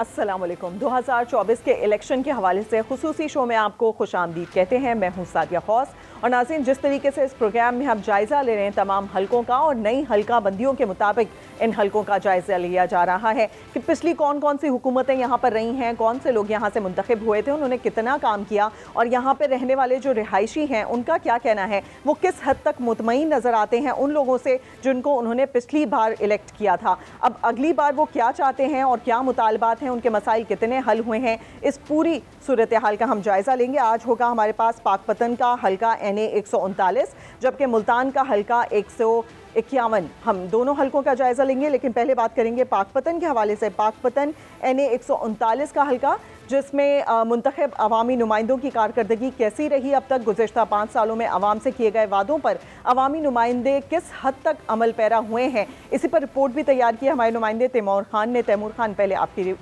अस्सलाम वालेकुम। 2024 के इलेक्शन के हवाले से खुसूसी शो में आपको खुश आमदीद कहते हैं। मैं हूं सादिया खौस। और नाज़रीन, जिस तरीके से इस प्रोग्राम में हम जायज़ा ले रहे हैं तमाम हलकों का और नई हलका बंदियों के मुताबिक इन हलकों का जायज़ा लिया जा रहा है कि पिछली कौन कौन सी हुकूमतें यहाँ पर रही हैं, कौन से लोग यहाँ से मुंतखब हुए थे, उन्होंने कितना काम किया और यहाँ पर रहने वाले जो रिहायशी हैं उनका क्या कहना है, वो किस हद तक मुतमईन नज़र आते हैं उन लोगों से जिनको उन्होंने पिछली बार इलेक्ट किया था। अब अगली बार वो क्या चाहते हैं और क्या मुतालबात हैं, उनके मसाइल कितने हल हुए हैं, इस पूरी सूरत हाल का हम जायज़ा लेंगे। आज होगा हमारे पास पाकपतन का हलका NA 139, जबकि मुल्तान का हलका 151। हम दोनों हलकों का जायज़ा लेंगे, लेकिन पहले बात करेंगे पाकपतन के हवाले से। पाकपतन NA 139 का हलका, जिसमें मुंतखब अवामी नुमाइंदों की कारकर्दगी कैसी रही अब तक, गुज़िश्ता 5 सालों में अवाम से किए गए वादों पर अवामी नुमाइंदे किस हद तक अमल पैरा हुए हैं, इसी पर रिपोर्ट भी तैयार की हमारे नुमाइंदे तैमूर खान ने। तैमूर खान, पहले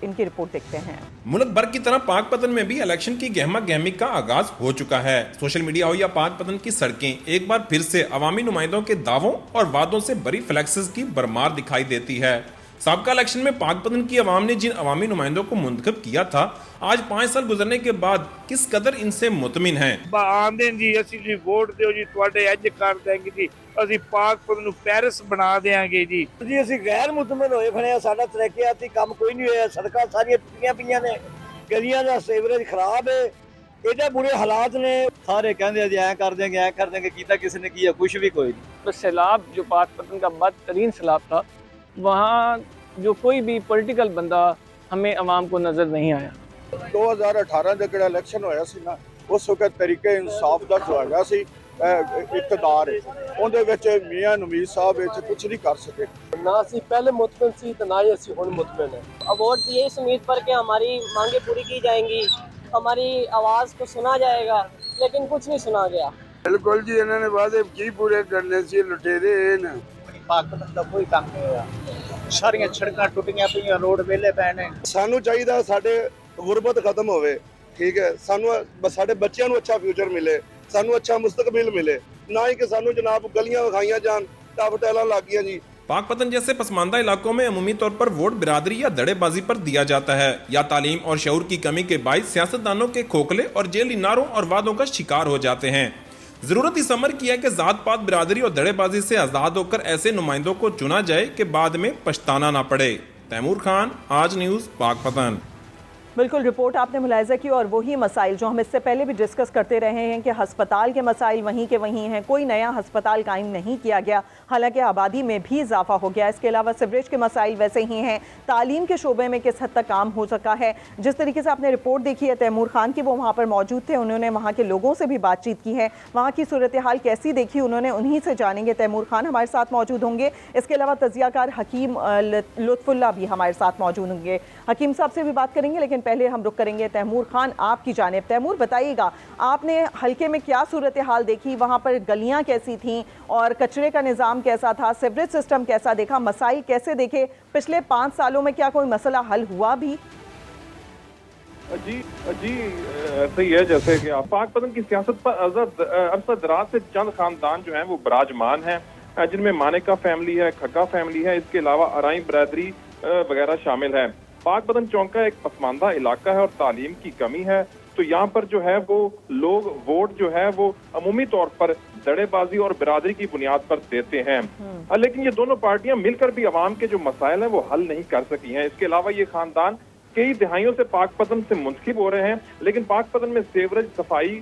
इनकी रिपोर्ट देखते हैं। मुल्क भर की तरह पाकपतन में भी इलेक्शन की गहमा गहमी का आगाज हो चुका है। सोशल मीडिया हो या पाकपतन की सड़कें, एक बार फिर से अवामी नुमाइंदों के दावों और वादों से बड़ी फ्लेक्सेस की भरमार दिखाई देती है। साबका इलेक्शन में पाकपतन की अवाम ने जिन अवामी नुमाइंदों को मुंतखब किया था, आज 5 साल गुजरने के बाद किस कदर इनसे मुतमिन हैं। आंदे जी ਅਸੀਂ ਜੀ ਵੋਟ ਦਿਓ ਜੀ, ਤੁਹਾਡੇ ਇੰਜ ਕਰ ਦੇंगे ਜੀ, ਅਸੀਂ ਪਾਕਪਤਨ ਨੂੰ ਪੈਰਿਸ ਬਣਾ ਦੇਾਂਗੇ ਜੀ। ਜੀ ਅਸੀਂ ਗੈਰ ਮੁਤਮਿਨ ਹੋਏ ਖੜੇ ਆ, ਸਾਡਾ ਤਰੱਕੀਆਤੀ ਕੰਮ ਕੋਈ ਨਹੀਂ ਹੋਇਆ, ਸੜਕਾਂ ਸਾਰੀਆਂ ਟੁੱਟੀਆਂ ਪਈਆਂ ਨੇ, ਗਲੀਆਂ ਦਾ ਸੀਵਰੇਜ ਖਰਾਬ ਹੈ, ਇਹਦੇ ਬੁਰੇ ਹਾਲਾਤ ਨੇ। ਸਾਰੇ ਕਹਿੰਦੇ ਆ ਜੀ ਐ ਕਰ ਦੇंगे ਕੀਤਾ ਕਿਸੇ ਨੇ ਕੀਆ ਕੁਝ ਵੀ ਕੋਈ नहीं। तो सैलाब जो पाकपतन का बदतरीन सैलाब था, वहाँ जो कोई भी पॉलिटिकल बंदा हमें अवाम को नज़र नहीं आया। 2018 ਦਾ ਜਿਹੜਾ ਇਲੈਕਸ਼ਨ ਹੋਇਆ ਸੀ ਨਾ, ਉਸ ਵਕਤ ਤਰੀਕੇ ਇਨਸਾਫ ਦਾ ਖੁਆਇਆ ਸੀ ਇਕਤਦਾਰ, ਉਹਦੇ ਵਿੱਚ ਮੀਆਂ ਨਵੀਦ ਸਾਹਿਬ ਵਿੱਚ ਕੁਝ ਨਹੀਂ ਕਰ ਸਕੇ। ना ਅਸੀਂ पहले मुतमिन सी तो ना ही ਅਸੀਂ ਹੁਣ मुतमिन है। वोट दिए इस उम्मीद पर कि हमारी मांगे पूरी की जाएंगी, हमारी आवाज़ को सुना जाएगा, लेकिन कुछ नहीं सुना गया। ਬਿਲਕੁਲ ਜੀ, ਇਹਨਾਂ ਨੇ ਵਾਅਦੇ ਕੀ ਪੂਰੇ ਕਰਨੇ ਸੀ, ਲੁਟੇਰੇ ਨੇ। ਪਾਕਪਤਨ ਦਾ ਕੋਈ ਕੰਮ ਨਹੀਂ ਹੋਇਆ, ਸਾਰੀਆਂ ਸੜਕਾਂ ਟੁੱਟੀਆਂ ਪਈਆਂ, ਰੋਡ ਵਿਹਲੇ ਪਏ ਨੇ। ਸਾਨੂੰ ਚਾਹੀਦਾ ਸਾਡੇ ਗੁਰਬਤ ਖਤਮ ਹੋਵੇ, ਠੀਕ ਹੈ, ਸਾਨੂੰ ਸਾਡੇ ਬੱਚਿਆਂ ਨੂੰ ਅੱਛਾ ਫਿਊਚਰ ਮਿਲੇ, ਸਾਨੂੰ ਅੱਛਾ ਮੁਸਤਕਬਲ ਮਿਲੇ, ਨਾ ਹੀ ਕਿ ਸਾਨੂੰ ਜਨਾਬ ਗਲੀਆਂ ਵਿਖਾਈਆਂ ਜਾਣ, ਟੱਪ ਟੈਲਾਂ ਲੱਗ गया जी। पाकपतन जैसे पसमानदा इलाकों में अमूमी तौर पर वोट बिरादरी या दड़ेबाजी पर दिया जाता है, या तालीम और शऊर की कमी के बायस सियासतदानों के खोखले और जेली नारों और वादों का शिकार हो जाते हैं। जरूरत इस अमर की है कि जात पात बिरादरी और दड़ेबाजी से आज़ाद होकर ऐसे नुमाइंदों को चुना जाए कि बाद में पछताना ना पड़े। तैमूर खान, आज न्यूज़, पाकपतन। बिल्कुल, रिपोर्ट आपने मुलाहिजा की और वही मसाइल जो हम इससे पहले भी डिस्कस करते रहे हैं कि हस्पताल के मसाइल वहीं के वहीं हैं, कोई नया हस्पताल कायम नहीं किया गया, हालांकि आबादी में भी इजाफा हो गया। इसके अलावा सीवरेज के मसाइल वैसे ही हैं। तालीम के शोबे में किस हद तक काम हो सका है, जिस तरीके से आपने रिपोर्ट देखी है तैमूर खान की, वो वहाँ पर मौजूद थे, उन्होंने वहाँ के लोगों से भी बातचीत की है, वहाँ की सूरत हाल कैसी देखी उन्होंने, उन्हीं से जानेंगे। तैमूर खान हमारे साथ मौजूद होंगे। इसके अलावा तजियाकार हकीम लुत्फुल्लाह भी हमारे साथ मौजूद होंगे। हकीम साहब से भी बात करेंगे, लेकिन पहले हम रुक करेंगे तैमूर खान आपकी जानिब। तैमूर, बताइएगा आपने हल्के में क्या सूरत हाल देखी, वहाँ पर गलियाँ कैसी थीं और कचरे का निज़ाम कैसा था, सीवरेज सिस्टम कैसा देखा, मसाइल कैसे देखे, पिछले 5 सालों में क्या कोई मसला हल हुआ भी? जी ऐसे ही है जैसे कि पाकपतन की सियासत पर अरसा दराज से चंद खानदान जो हैं वो बराजमान हैं, जिनमें मानिका फैमिली है, खग्गा फैमिली है, इसके अलावा अराई बरादरी वगैरह शामिल है। पाकपतन चौंका एक पसमानदा इलाका है और तालीम की कमी है, तो यहाँ पर जो है वो लोग वोट जो है वो अमूमी तौर पर दड़ेबाजी और बिरादरी की बुनियाद पर देते हैं। लेकिन ये दोनों पार्टियां मिलकर भी अवाम के जो मसाइल हैं वो हल नहीं कर सकी हैं। इसके अलावा ये खानदान कई दिहाइयों से पाकपतन से मुंतखब हो रहे हैं, लेकिन पाकपतन में सीवरेज सफाई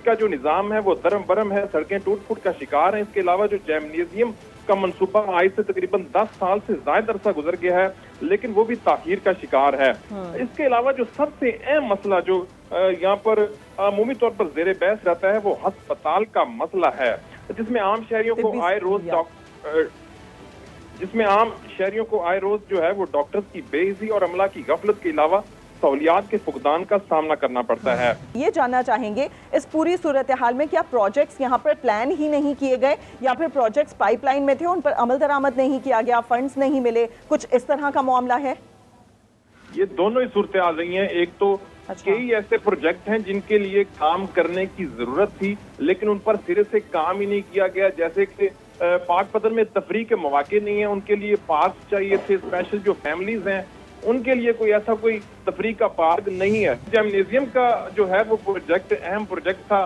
का जो निज़ाम है वो दरम बरम है, सड़कें टूट फूट का शिकार हैं। इसके अलावा जो जिम्नेजियम का मंसूबा आज से तकरीबन 10 साल से ज्यादा अरसा गुजर गया है, लेकिन वो भी ताखीर का शिकार है। इसके अलावा जो सबसे अहम मसला जो यहाँ पर अमूमी तौर पर ज़ेरे बहस रहता है वो हस्पताल का मसला है, जिसमें आम शहरियों को आए रोज जो है वो डॉक्टर्स की बेइज्जती और अमला की गफलत के अलावा सहूलियात के फुकदान का सामना करना पड़ता है। ये जानना चाहेंगे इस पूरी सूरत हाल में क्या प्रोजेक्ट्स यहाँ पर प्लान ही नहीं किए गए, या फिर प्रोजेक्ट्स पाइपलाइन में थे, उन पर अमल दरामद नहीं किया गया, फंड्स नहीं मिले, कुछ इस तरह का मामला है? ये दोनों ही सूरत हाल रही हैं। एक तो कई ऐसे प्रोजेक्ट हैं जिनके लिए काम करने की जरूरत थी, लेकिन उन पर सिरे से काम ही नहीं किया गया। जैसे कि पाकपतन में तफरीह के मौके नहीं है, उनके लिए पार्क चाहिए थे, स्पेशल जो फैमिलीज हैं ان کے لیے کوئی ایسا کوئی تفریح کا پارک نہیں ہے. جمنیزیم کا جو ہے وہ پروجیکٹ اہم پروجیکٹ تھا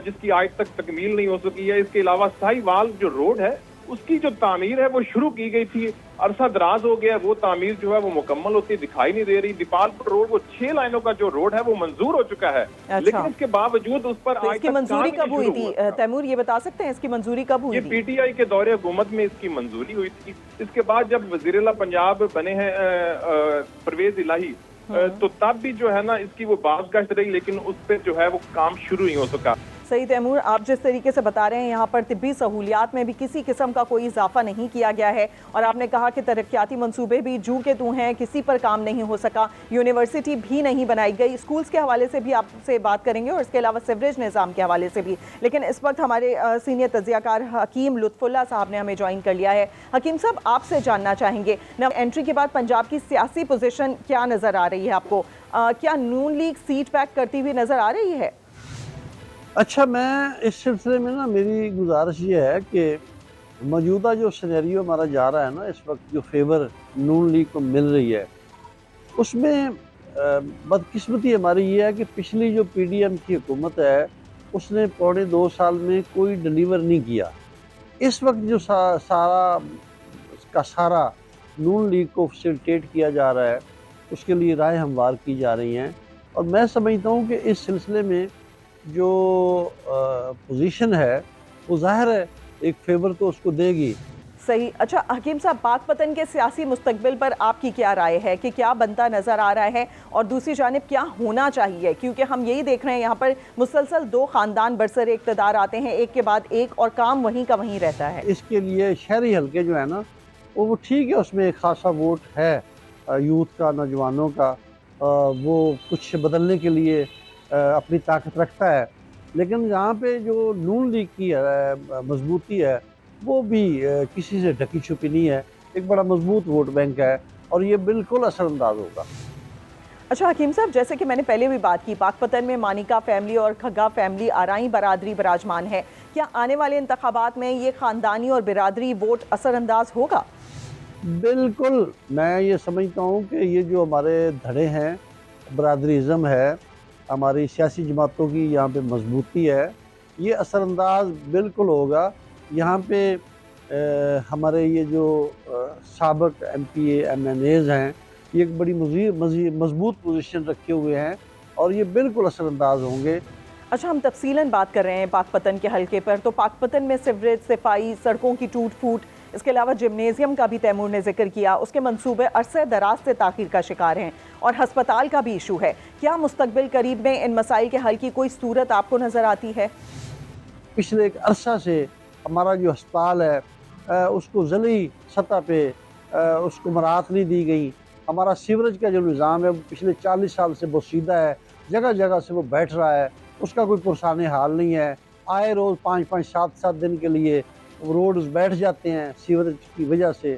جس کی آج تک تکمیل نہیں ہو سکی ہے. اس کے علاوہ سائی وال جو روڈ ہے اس کی جو تعمیر ہے وہ شروع کی گئی تھی, عرصہ دراز ہو گیا, وہ تعمیر جو ہے وہ مکمل ہوتی دکھائی نہیں دے رہی. دیپال پور روڈ وہ 6 لائنوں کا جو روڈ ہے وہ منظور ہو چکا ہے, لیکن اس کے باوجود اس پر اس کی منظوری کب ہوئی تھی تیمور, یہ بتا سکتے ہیں اس کی منظوری کب ہوئی تھی؟ یہ پی ٹی آئی کے دور حکومت میں اس کی منظوری ہوئی تھی. اس کے بعد جب وزیر اعلیٰ پنجاب بنے ہیں پرویز الہی, تو تب بھی جو ہے نا اس کی وہ باز گشت رہی, لیکن اس پہ جو ہے وہ کام شروع نہیں ہو سکا. صحیح تیمور, آپ جس طریقے سے بتا رہے ہیں یہاں پر طبی سہولیات میں بھی کسی قسم کا کوئی اضافہ نہیں کیا گیا ہے, اور آپ نے کہا کہ ترقیاتی منصوبے بھی جو کہ تو ہیں, کسی پر کام نہیں ہو سکا, یونیورسٹی بھی نہیں بنائی گئی. اسکولز کے حوالے سے بھی آپ سے بات کریں گے اور اس کے علاوہ سیوریج نظام کے حوالے سے بھی, لیکن اس وقت ہمارے سینئر تجزیہ کار حکیم لطف اللہ صاحب نے ہمیں جوائن کر لیا ہے. حکیم صاحب, آپ سے جاننا چاہیں گے انٹری کے بعد پنجاب کی سیاسی پوزیشن کیا نظر آ رہی ہے آپ کو؟ کیا نون لیگ سیٹ پیک کرتی ہوئی نظر آ رہی ہے؟ اچھا, میں اس سلسلے میں نا میری گزارش یہ ہے کہ موجودہ جو سینیریو ہمارا جا رہا ہے نا اس وقت, جو فیور نون لیگ کو مل رہی ہے, اس میں بدقسمتی ہماری یہ ہے کہ پچھلی جو پی ڈی ایم کی حکومت ہے اس نے 2.25 سال میں کوئی ڈیلیور نہیں کیا. اس وقت جو سارا نون لیگ کو فیسیلیٹیٹ کیا جا رہا ہے اس کے لیے رائے ہموار کی جا رہی ہیں, اور میں سمجھتا ہوں کہ اس سلسلے میں جو پوزیشن ہے وہ ظاہر ہے ایک فیور تو اس کو دے گی. صحیح. اچھا حکیم صاحب, پاک پتن کے سیاسی مستقبل پر آپ کی کیا رائے ہے کہ کیا بنتا نظر آ رہا ہے, اور دوسری جانب کیا ہونا چاہیے؟ کیونکہ ہم یہی دیکھ رہے ہیں یہاں پر مسلسل 2 خاندان برسر اقتدار آتے ہیں, ایک کے بعد ایک, اور کام وہیں کا وہیں رہتا ہے. اس کے لیے شہری حلقے جو ہے نا وہ ٹھیک ہے, اس میں ایک خاصا ووٹ ہے یوتھ کا, نوجوانوں کا, وہ کچھ بدلنے کے لیے اپنی طاقت رکھتا ہے, لیکن یہاں پہ جو نون لیگ کی مضبوطی ہے وہ بھی کسی سے ڈھکی چھپی نہیں ہے, ایک بڑا مضبوط ووٹ بینک ہے, اور یہ بالکل اثر انداز ہوگا. اچھا حکیم صاحب, جیسے کہ میں نے پہلے بھی بات کی, پاک پتن میں مانیکا فیملی اور کھگا فیملی آرائی برادری براجمان ہے. کیا آنے والے انتخابات میں یہ خاندانی اور برادری ووٹ اثر انداز ہوگا؟ بالکل, میں یہ سمجھتا ہوں کہ یہ جو ہمارے دھڑے ہیں, برادریزم ہے, ہماری سیاسی جماعتوں کی یہاں پہ مضبوطی ہے, یہ اثر انداز بالکل ہوگا. یہاں پہ ہمارے یہ جو سابق M P A M N As ہیں یہ ایک بڑی مضبوط پوزیشن رکھے ہوئے ہیں, اور یہ بالکل اثر انداز ہوں گے. اچھا, ہم تفصیلاً بات کر رہے ہیں پاک پتن کے حلقے پر, تو پاک پتن میں سیوریج, صفائی, سڑکوں کی ٹوٹ پھوٹ, اس کے علاوہ جمنیزیم کا بھی تیمور نے ذکر کیا, اس کے منصوبے عرصہ دراز سے تاخیر کا شکار ہیں, اور ہسپتال کا بھی ایشو ہے. کیا مستقبل قریب میں ان مسائل کے حل کی کوئی صورت آپ کو نظر آتی ہے؟ پچھلے ایک عرصہ سے ہمارا جو ہسپتال ہے اس کو ضلعی سطح پہ اس کو مراعات نہیں دی گئی. ہمارا سیوریج کا جو نظام ہے وہ پچھلے 40 سال سے بوسیدہ ہے, جگہ جگہ سے وہ بیٹھ رہا ہے, اس کا کوئی پرسان حال نہیں ہے. آئے روز 5-5, 7-7 دن کے لیے روڈز بیٹھ جاتے ہیں سیوریج کی وجہ سے,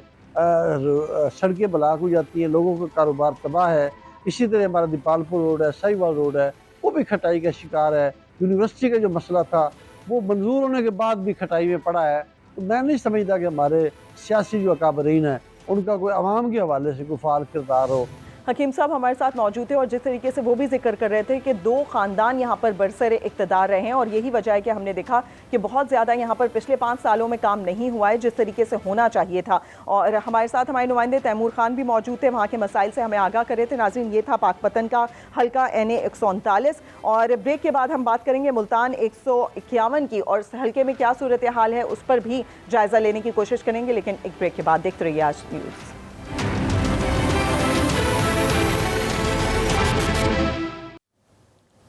سڑکیں بلاک ہو جاتی ہیں, لوگوں کا کاروبار تباہ ہے. اسی طرح ہمارا دیپال پور روڈ ہے, سائی وال روڈ ہے, وہ بھی کھٹائی کا شکار ہے. یونیورسٹی کا جو مسئلہ تھا وہ منظور ہونے کے بعد بھی کھٹائی میں پڑا ہے. تو میں نہیں سمجھتا کہ ہمارے سیاسی جو اکابرین ہیں ان کا کوئی عوام کے حوالے سے کوئی فعال کردار ہو. حکیم صاحب ہمارے ساتھ موجود تھے, اور جس طریقے سے وہ بھی ذکر کر رہے تھے کہ 2 خاندان یہاں پر برسر اقتدار رہے ہیں, اور یہی وجہ ہے کہ ہم نے دیکھا کہ بہت زیادہ یہاں پر پچھلے 5 سالوں میں کام نہیں ہوا ہے جس طریقے سے ہونا چاہیے تھا. اور ہمارے ساتھ ہمارے نمائندے تیمور خان بھی موجود تھے, وہاں کے مسائل سے ہمیں آگاہ کر رہے تھے. ناظرین, یہ تھا پاک پتن کا حلقہ NA 139, اور بریک کے بعد ہم بات کریں گے ملتان 151 کی, اور اس حلقے میں کیا صورتحال ہے اس پر بھی جائزہ لینے کی کوشش کریں گے, لیکن ایک بریک کے بعد دیکھتے رہیے آج نیوز.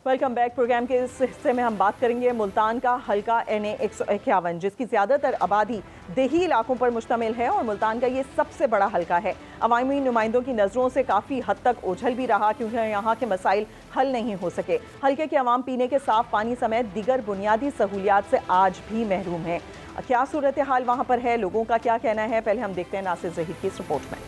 Welcome back. پروگرام کے اس حصے میں ہم بات کریں گے ملتان کا حلقہ NA 151, جس کی زیادہ تر آبادی دیہی علاقوں پر مشتمل ہے, اور ملتان کا یہ سب سے بڑا حلقہ ہے. عوامی نمائندوں کی نظروں سے کافی حد تک اوجھل بھی رہا, کیونکہ یہاں کے مسائل حل نہیں ہو سکے. حلقے کے عوام پینے کے صاف پانی سمیت دیگر بنیادی سہولیات سے آج بھی محروم ہیں. کیا صورتحال وہاں پر ہے, لوگوں کا کیا کہنا ہے, پہلے ہم دیکھتے ہیں ناصر ظہیر کی اس رپورٹ میں.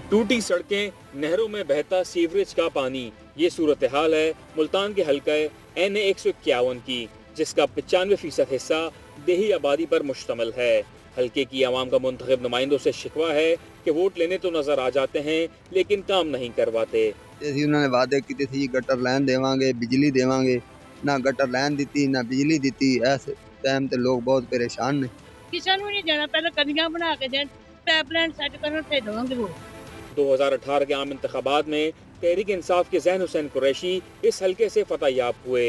ٹوٹی سڑکیں, نہروں میں بہتا سیوریج کا پانی, یہ صورتحال ہے ملتان کے حلقہ NA 151 کی, جس کا 95% حصہ دیہی آبادی پر مشتمل ہے. हल्के की आवाम का मुंतखब नुमाइंदों से शिकवा है कि वोट लेने तो नजर आ जाते हैं लेकिन काम नहीं करवाते। जैसे उन्होंने वादे किए थे गटर लाइन देवांगे, बिजली देवांगे, ना गटर लाइन दी ना बिजली दी। ऐसे टाइम ते लोग बहुत परेशान ने। किसान भी नहीं जाना, पहले कदियां बना के दें, पाइपलाइन सेट करना थे दोगे वो। 2018 के आम इंतखाबात में तहरीक इंसाफ के ज़ैन हुसैन कुरैशी इस हल्के से फतह याब हुए।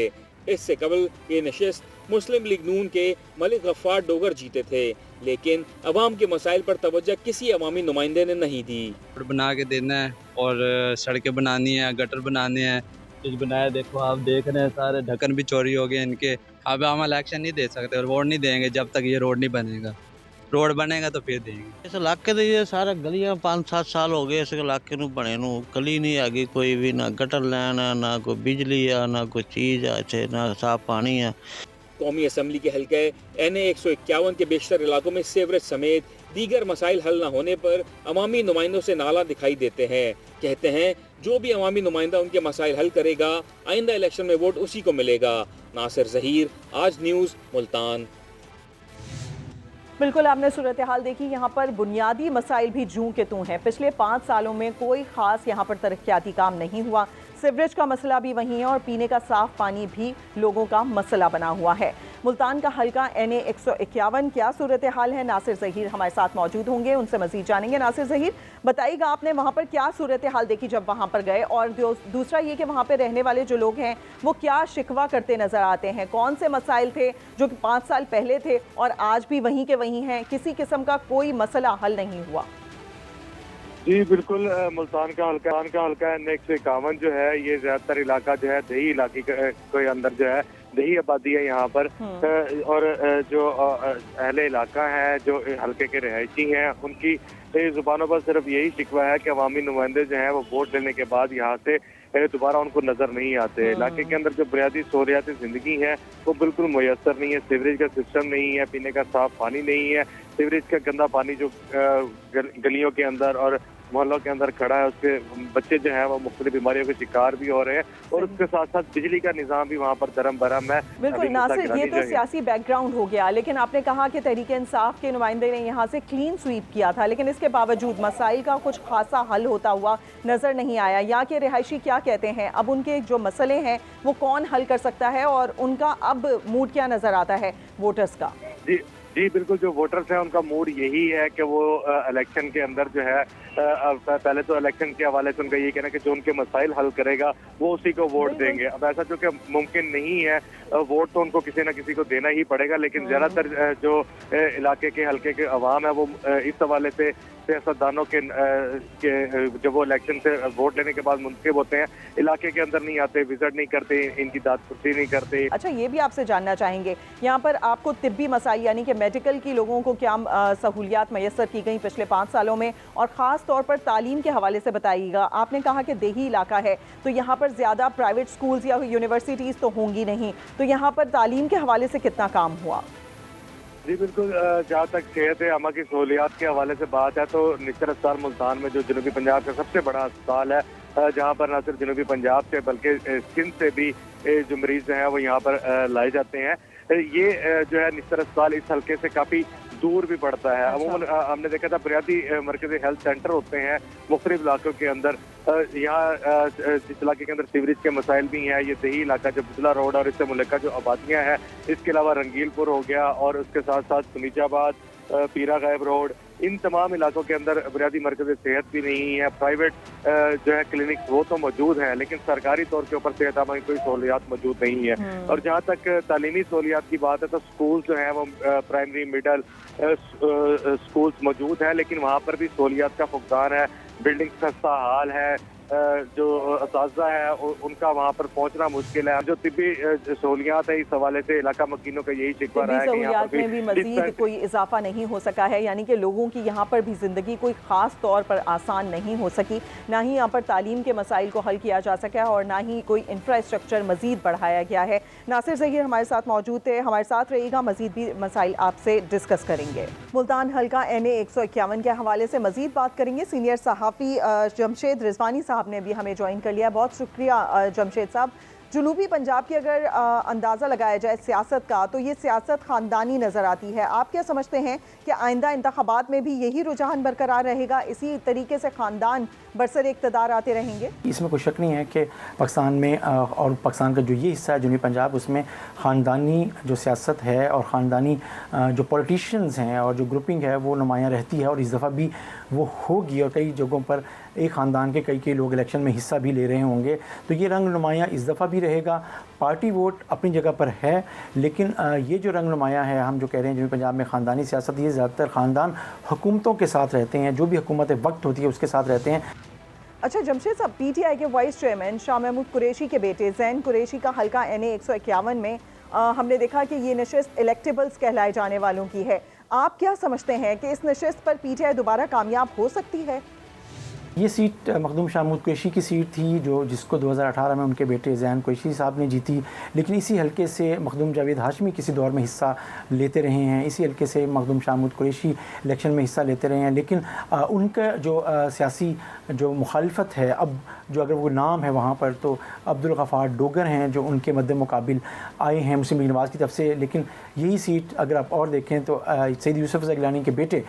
इससे कबल ये नशिस्त मुस्लिम लीग नून के मलिक गफ्फार डोगर जीते थे, लेकिन अवाम के मसाइल पर तवज्जो किसी अवामी नुमाइंदे ने नहीं दी। रोड बना के देना है और सड़कें बनानी है, गटर बनाने हैं, कुछ बनाया। देखो आप देख रहे हैं सारे ढक्कन भी चोरी हो गए इनके। अब हम इलेक्शन नहीं दे सकते और वोट नहीं देंगे जब तक ये रोड नहीं बनेगा। रोड बनेगा तो फिर देंगे। इस इलाके ਦੇ ये सारा गलियां 5-7 साल हो गए इस इलाके ਨੂੰ ਬਣੇ ਨੂੰ, ਗਲੀ नहीं हैगी कोई भी, ना गटर लाइन है, ना कोई बिजली है, ना कोई चीज़ है, ना साफ पानी है। कौमी असम्बली के हल्के NA 151 के बेशतर इलाकों में सीवरेज समेत दीगर मसाइल हल न होने पर अवामी नुमाइंदों से नाला दिखाई देते हैं। कहते हैं जो भी अवामी नुमाइंदा उनके मसाइल हल करेगा आइंदा इलेक्शन में वोट उसी को मिलेगा। नासिर ज़हीर, आज न्यूज़, मुल्तान। बिल्कुल आपने सूरत हाल देखी, यहाँ पर बुनियादी मसाइल भी जूं के तूं हैं। पिछले 5 सालों में कोई ख़ास यहाँ पर तरक्याती काम नहीं हुआ। सीवरेज का मसला भी वहीं है और पीने का साफ पानी भी लोगों का मसला बना हुआ है। मुल्तान का हल्का NA 151 क्या सूरत हाल है? नासिर ज़हीर हमारे साथ मौजूद होंगे, उनसे मज़ीद जानेंगे। नासिर ज़हीर, बताइएगा आपने वहाँ पर क्या सूरत हाल देखी जब वहाँ पर गए, और दूसरा ये कि वहाँ पर रहने वाले जो लोग हैं वो क्या शिकवा करते नज़र आते हैं? कौन से मसाइल थे जो कि 5 साल पहले थे और आज भी वहीं के वहीं हैं, किसी किस्म का कोई मसला हल नहीं हुआ? जी बिल्कुल, मुल्तान का हल्का NA 151 जो है ये ज़्यादातर इलाका जो है दही इलाके के अंदर जो है दही आबादी है यहाँ पर, और जो अहले इलाका है जो हल्के के रहायशी हैं उनकी ज़ुबानों पर सिर्फ यही शिकवा है कि अवामी नुमाइंदे जो हैं वो वोट लेने के बाद यहाँ से दोबारा उनको नजर नहीं आते। इलाके के अंदर जो बुनियादी सहूलियात ज़िंदगी है वो बिल्कुल मुयसर नहीं है। सीवरेज का सिस्टम नहीं है, पीने का साफ पानी नहीं है, सीवरेज का गंदा पानी जो गलियों के अंदर और मोहल्लों के अंदर खड़ा है, उसके बच्चे जो हैं वो मुख्तलिफ बीमारियों के शिकार भी हो रहे हैं, और उसके साथ साथ बिजली का निज़ाम भी वहाँ पर दरम बरम है। बिल्कुल नासिर, ये तो सियासी बैकग्राउंड हो गया, लेकिन आपने कहा कि तहरीक इंसाफ के नुमाइंदे ने यहाँ से क्लीन स्वीप किया था, लेकिन इसके बावजूद मसाइल का कुछ खासा हल होता हुआ नज़र नहीं आया। यहाँ के रिहायशी क्या कहते हैं? अब उनके जो मसले हैं वो कौन हल कर सकता है और उनका अब मूड क्या नज़र आता है वोटर्स का? जी बिल्कुल, जो वोटर्स हैं उनका मूड यही है कि वो इलेक्शन के अंदर जो है पहले तो इलेक्शन के हवाले से उनका यही कहना है कि जो उनके मसाइल हल करेगा वो उसी को वोट देंगे। अब ऐसा चूँकि मुमकिन नहीं है, वोट तो उनको किसी न किसी को देना ही पड़ेगा, लेकिन ज़्यादातर जो इलाके के हल्के के अवाम है वो इस हवाले से सियासतदानों के जब वो इलेक्शन से वोट लेने के बाद मुंतखब होते हैं इलाके के अंदर नहीं आते, विजिट नहीं करते, इनकी दादपुर्सी नहीं करते। अच्छा, ये भी आपसे जानना चाहेंगे, यहाँ पर आपको तिब्बी मसाइल यानी कि मेडिकल की लोगों को क्या सहूलियात मैसर की गई पिछले 5 सालों में, और ख़ास तौर पर तालीम के हवाले से बताइएगा। आपने कहा कि देही इलाका है तो यहाँ पर ज़्यादा प्राइवेट स्कूल्स या यूनिवर्सिटीज़ तो होंगी नहीं, तो यहाँ पर तालीम के हवाले से कितना काम हुआ? जी बिल्कुल, जहाँ तक सेहत अमा की सहूलियात के हवाले से बात है तो निस्तर अस्पताल मुल्तान में जो जनूबी पंजाब का सबसे बड़ा अस्पताल है, जहाँ पर न सिर्फ जनूबी पंजाब से बल्कि सिंध से भी जो मरीज हैं वो यहाँ पर लाए जाते हैं। ये जो है निस्तर अस्पताल इस हल्के से काफ़ी दूर भी पड़ता है। अमूमन हमने देखा था बुनियादी मरकज़ी हेल्थ सेंटर होते हैं मुख्तलिफ इलाकों के अंदर, यहाँ जिस इलाके के अंदर सीवरेज के मसाइल भी हैं, ये दही इलाका जो बुजला रोड और इससे मुल्का जो आबादियाँ हैं, इसके अलावा रंगीलपुर हो गया और उसके साथ साथ सुनीचाबाद, पीरा गायब रोड, इन तमाम इलाकों के अंदर बुनियादी मरकज़ सेहत भी नहीं है। प्राइवेट जो है क्लिनिक वो तो मौजूद हैं, लेकिन सरकारी तौर के ऊपर सेहत की कोई सहूलियात मौजूद नहीं है। और जहाँ तक तालीमी सहूलियात की बात है तो स्कूल जो हैं वो प्राइमरी मिडल स्कूल्स मौजूद हैं, लेकिन वहाँ पर भी सहूलियात का फुकदान है, बिल्डिंग खस्ता हाल है, जो असातिज़ा है उनका वहाँ पर पहुँचना मुश्किल है। जो तिब्बी सहूलियात है इस हवाले से इलाका मकीनों का यही शिकवा रहा है कि यहाँ पर में भी मजीद कोई इजाफा नहीं हो सका है, यानी कि लोगों की यहाँ पर भी ज़िंदगी कोई ख़ास तौर पर आसान नहीं हो सकी, ना ही यहाँ पर तालीम के मसाइल को हल किया जा सका और ना ही कोई इंफ्रास्ट्रक्चर मज़ीद बढ़ाया गया है। नासिर ज़हीर हमारे साथ मौजूद थे, हमारे साथ रहिएगा, मज़ीद भी मसाइल आपसे डिस्कस करेंगे। मुल्तान हल्का NA 151 के हवाले से मज़ीद बात करेंगे। सीनियर सहाफ़ी जमशेद रिजवानी साहब ने भी हमें ज्वाइन कर लिया। बहुत शुक्रिया जमशेद साहब। جنوبی پنجاب کی اگر اندازہ لگایا جائے سیاست کا تو یہ سیاست خاندانی نظر آتی ہے. آپ کیا سمجھتے ہیں کہ آئندہ انتخابات میں بھی یہی رجحان برقرار رہے گا, اسی طریقے سے خاندان برسر اقتدار آتے رہیں گے؟ اس میں کوئی شک نہیں ہے کہ پاکستان میں اور پاکستان کا جو یہ حصہ ہے جنوبی پنجاب, اس میں خاندانی جو سیاست ہے اور خاندانی جو پولیٹیشینز ہیں اور جو گروپنگ ہے وہ نمایاں رہتی ہے, اور اس دفعہ بھی وہ ہوگی, اور کئی جگہوں پر ایک خاندان کے کئی لوگ الیکشن میں حصہ بھی لے رہے ہوں گے. تو یہ رنگ نمایاں اس دفعہ بھی رہے گا. پارٹی ووٹ اپنی جگہ پر ہے, لیکن یہ جو رنگ نمایاں ہے, ہم جو کہہ رہے ہیں جنوبی پنجاب میں خاندانی سیاست, یہ زیادہ تر خاندان حکومتوں کے ساتھ رہتے ہیں, جو بھی حکومت وقت ہوتی ہے اس کے ساتھ رہتے ہیں. اچھا جمشید صاحب, پی ٹی آئی کے وائس چیئرمین شاہ محمود قریشی کے بیٹے زین قریشی کا حلقہ NA 151 میں ہم نے دیکھا کہ یہ نشست الیکٹیبلز کہلائے جانے والوں کی ہے. آپ کیا سمجھتے ہیں کہ اس نشست پر پی ٹی آئی دوبارہ کامیاب ہو سکتی ہے؟ یہ سیٹ مخدوم شاہ محمود قریشی کی سیٹ تھی, جس کو 2018 میں ان کے بیٹے زین قریشی صاحب نے جیتی, لیکن اسی حلقے سے مخدوم جاوید ہاشمی کسی دور میں حصہ لیتے رہے ہیں, اسی حلقے سے مخدوم شاہ محمود قریشی الیکشن میں حصہ لیتے رہے ہیں. لیکن ان کا جو سیاسی جو مخالفت ہے, اب جو اگر وہ نام ہے وہاں پر, تو عبدالغفار ڈوگر ہیں جو ان کے مد مقابل آئے ہیں مسلم لیگ نواز کی طرف سے. لیکن یہی سیٹ اگر آپ اور دیکھیں تو سید یوسف رضا گیلانی کے بیٹے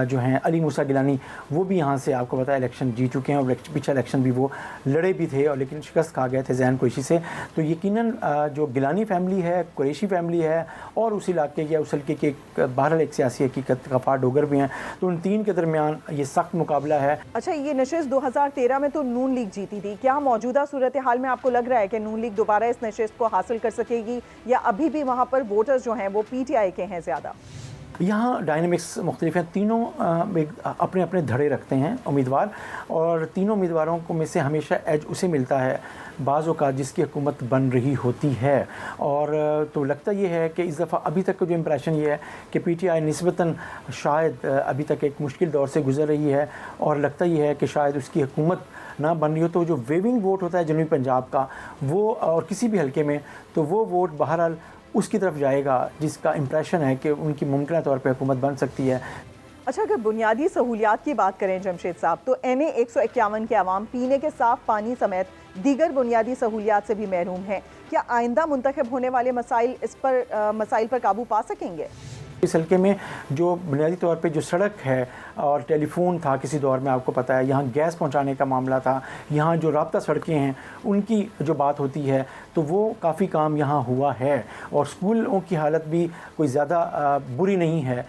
جو ہیں علی موسیٰ گیلانی, وہ بھی یہاں سے آپ کو پتہ ہے الیکشن جیت چکے ہیں, اور پچھلا الیکشن بھی وہ لڑے بھی تھے, اور لیکن شکست کھا گئے تھے زین قریشی سے. تو یقیناً جو گیلانی فیملی ہے, قریشی فیملی ہے, اور اس علاقے یا اس حلقے کے بہرحال ایک سیاسی حقیقت غفار ڈوگر بھی ہیں, تو ان تین کے درمیان یہ سخت مقابلہ ہے. اچھا, یہ نشست 2013 میں تو نون لیگ جیتی تھی, کیا موجودہ صورتحال میں آپ کو لگ رہا ہے کہ نون لیگ دوبارہ اس نشست کو حاصل کر سکے گی, یا ابھی بھی وہاں پر ووٹرز جو ہیں وہ پی ٹی آئی کے ہیں زیادہ؟ یہاں ڈائنامکس مختلف ہیں, تینوں اپنے اپنے دھڑے رکھتے ہیں امیدوار, اور تینوں امیدواروں کو میں سے ہمیشہ ایج اسے ملتا ہے بعض اوقات جس کی حکومت بن رہی ہوتی ہے. اور تو لگتا یہ ہے کہ اس دفعہ ابھی تک کا جو امپریشن یہ ہے کہ پی ٹی آئی نسبتاً شاید ابھی تک ایک مشکل دور سے گزر رہی ہے, اور لگتا یہ ہے کہ شاید اس کی حکومت نہ بن رہی ہو, تو جو ویونگ ووٹ ہوتا ہے جنوبی پنجاب کا, وہ اور کسی بھی حلقے میں, تو وہ ووٹ بہرحال اس کی طرف جائے گا جس کا امپریشن ہے کہ ان کی ممکنہ طور پہ حکومت بن سکتی ہے. اچھا, اگر بنیادی سہولیات کی بات کریں جمشید صاحب, تو NA 151 کے عوام پینے کے صاف پانی سمیت دیگر بنیادی سہولیات سے بھی محروم ہیں. کیا آئندہ منتخب ہونے والے مسائل پر قابو پا سکیں گے؟ اس حلقے میں جو بنیادی طور پہ جو سڑک ہے اور ٹیلی فون تھا کسی دور میں, آپ کو پتہ ہے, یہاں گیس پہنچانے کا معاملہ تھا, یہاں جو رابطہ سڑکیں ہیں ان کی جو بات ہوتی ہے, تو وہ کافی کام یہاں ہوا ہے, اور اسکولوں کی حالت بھی کوئی زیادہ بری نہیں ہے.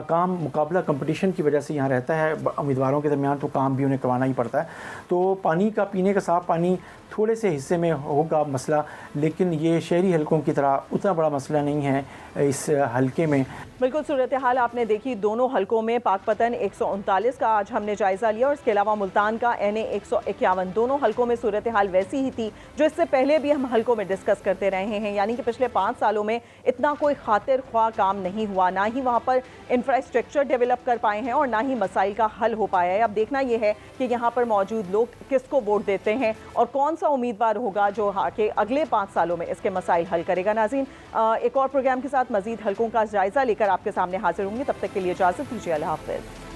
کام مقابلہ کمپٹیشن کی وجہ سے یہاں رہتا ہے امیدواروں کے درمیان, تو کام بھی انہیں کروانا ہی پڑتا ہے. تو پانی کا, پینے کا صاف پانی تھوڑے سے حصے میں ہوگا مسئلہ, لیکن یہ شہری حلقوں کی طرح اتنا بڑا مسئلہ نہیں ہے اس حلقے میں. بالکل صورتحال آپ نے دیکھی دونوں حلقوں میں. پاک پتن 139 کا آج ہم نے جائزہ لیا, اور اس کے علاوہ ملتان کا NA 151. دونوں حلقوں میں صورتحال ویسی ہی تھی جو اس سے پہلے بھی ہم حلقوں میں ڈسکس کرتے رہے ہیں, یعنی کہ پچھلے 5 سالوں میں اتنا کوئی خاطر خواہ کام نہیں ہوا, نہ ہی وہاں پر انفراسٹرکچر ڈیولپ کر پائے ہیں, اور نہ ہی مسائل کا حل ہو پایا ہے. اب دیکھنا یہ ہے کہ یہاں پر موجود لوگ کس کو ووٹ دیتے ہیں, اور کون سا امیدوار ہوگا جو کہ اگلے 5 سالوں میں اس کے مسائل حل کرے گا. ناظرین, ایک اور پروگرام کے ساتھ مزید حلقوں کا جائزہ لے کر آپ کے سامنے حاضر ہوں گے. تب تک کے لیے اجازت دیجیے. اللہ حافظ.